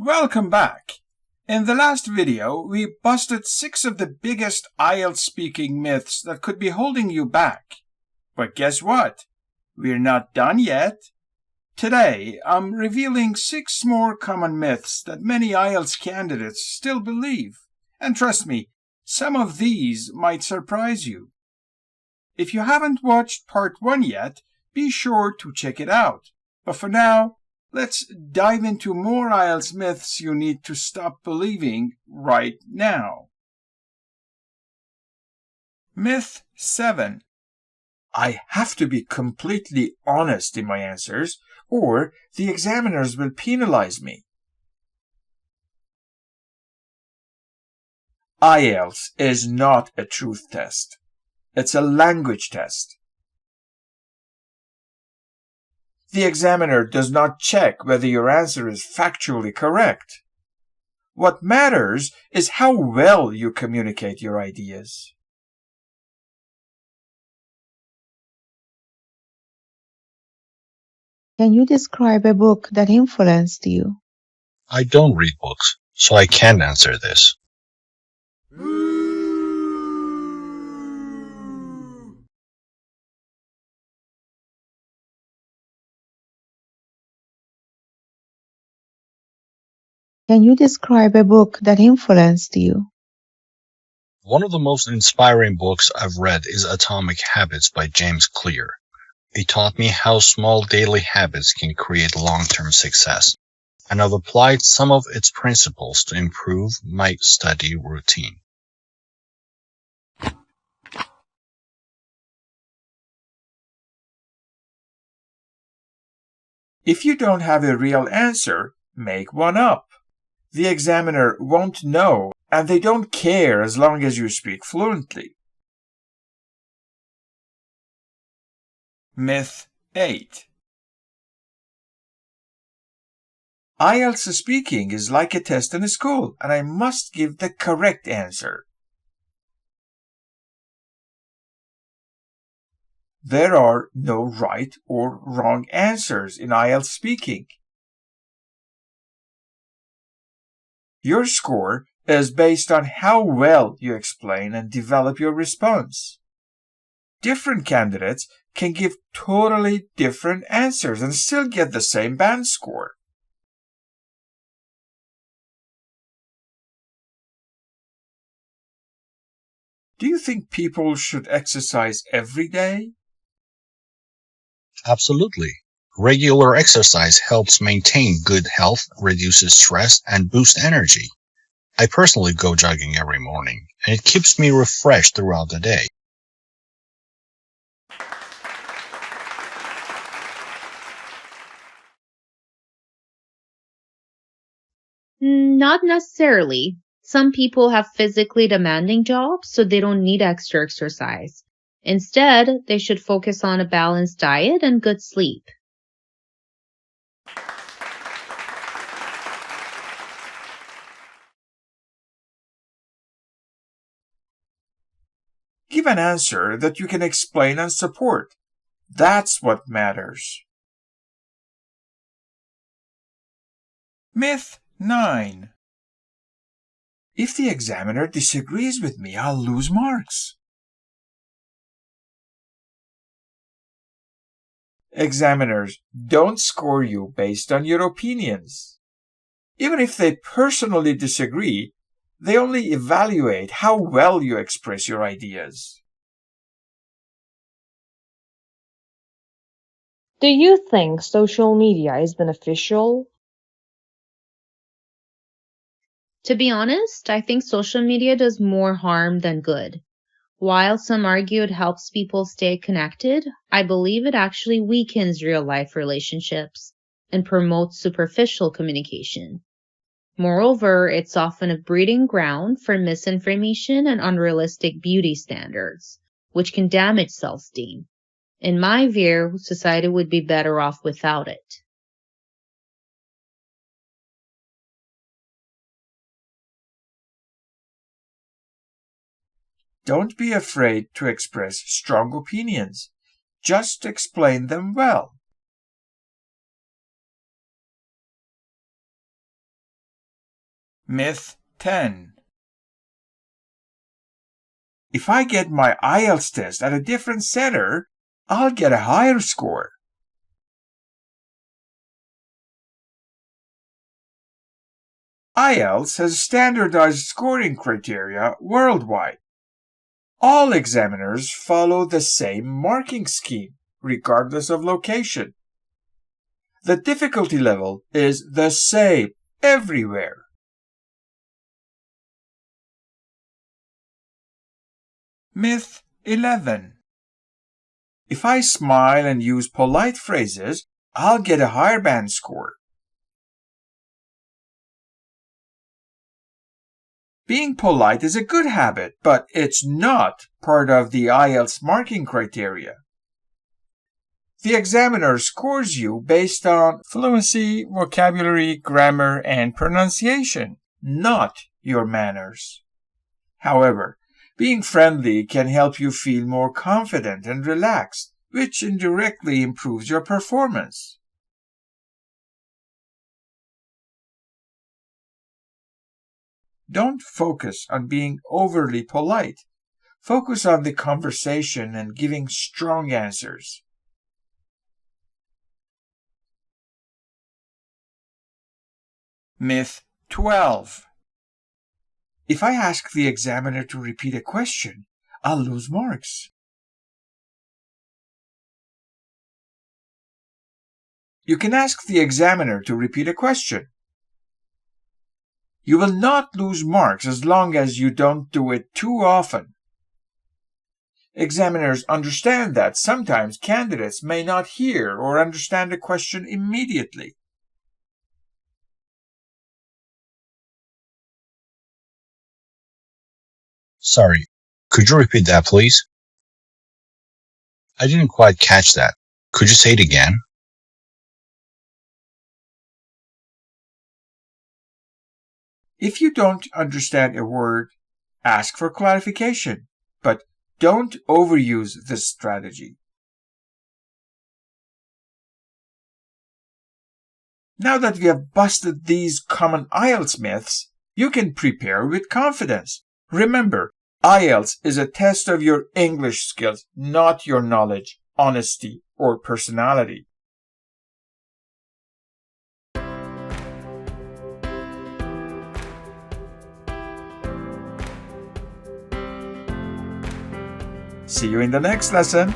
Welcome back. In the last video, we busted 6 of the biggest IELTS speaking myths that could be holding you back. But guess what? We're not done yet. Today, I'm revealing 6 more common myths that many IELTS candidates still believe. And trust me, some of these might surprise you. If you haven't watched part 1 yet, be sure to check it out. But for now, let's dive into more IELTS myths you need to stop believing right now. Myth 7. I have to be completely honest in my answers, or the examiners will penalize me. IELTS is not a truth test. It's a language test. The examiner does not check whether your answer is factually correct. What matters is how well you communicate your ideas. Can you describe a book that influenced you? I don't read books, so I can't answer this. Can you describe a book that influenced you? One of the most inspiring books I've read is Atomic Habits by James Clear. It taught me how small daily habits can create long-term success, and I've applied some of its principles to improve my study routine. If you don't have a real answer, make one up. The examiner won't know, and they don't care as long as you speak fluently. Myth 8. IELTS speaking is like a test in a school, and I must give the correct answer. There are no right or wrong answers in IELTS speaking. Your score is based on how well you explain and develop your response. Different candidates can give totally different answers and still get the same band score. Do you think people should exercise every day? Absolutely. Regular exercise helps maintain good health, reduces stress, and boosts energy. I personally go jogging every morning, and it keeps me refreshed throughout the day. Not necessarily. Some people have physically demanding jobs, so they don't need extra exercise. Instead, they should focus on a balanced diet and good sleep. Give an answer that you can explain and support. That's what matters. Myth 9. If the examiner disagrees with me, I'll lose marks. Examiners don't score you based on your opinions. Even if they personally disagree, they only evaluate how well you express your ideas. Do you think social media is beneficial? To be honest, I think social media does more harm than good. While some argue it helps people stay connected, I believe it actually weakens real-life relationships and promotes superficial communication. Moreover, it's often a breeding ground for misinformation and unrealistic beauty standards, which can damage self-esteem. In my view, society would be better off without it. Don't be afraid to express strong opinions. Just explain them well. Myth 10. If I get my IELTS test at a different center, I'll get a higher score. IELTS has standardized scoring criteria worldwide. All examiners follow the same marking scheme, regardless of location. The difficulty level is the same everywhere. Myth 11. If I smile and use polite phrases, I'll get a higher band score. Being polite is a good habit, but it's not part of the IELTS marking criteria. The examiner scores you based on fluency, vocabulary, grammar, and pronunciation, not your manners. However, being friendly can help you feel more confident and relaxed, which indirectly improves your performance. Don't focus on being overly polite. Focus on the conversation and giving strong answers. Myth 12. If I ask the examiner to repeat a question, I'll lose marks. You can ask the examiner to repeat a question. You will not lose marks as long as you don't do it too often. Examiners understand that sometimes candidates may not hear or understand a question immediately. Sorry, could you repeat that, please? I didn't quite catch that. Could you say it again? If you don't understand a word, ask for clarification, but don't overuse this strategy. Now that we have busted these common IELTS myths, you can prepare with confidence. Remember, IELTS is a test of your English skills, not your knowledge, honesty, or personality. See you in the next lesson.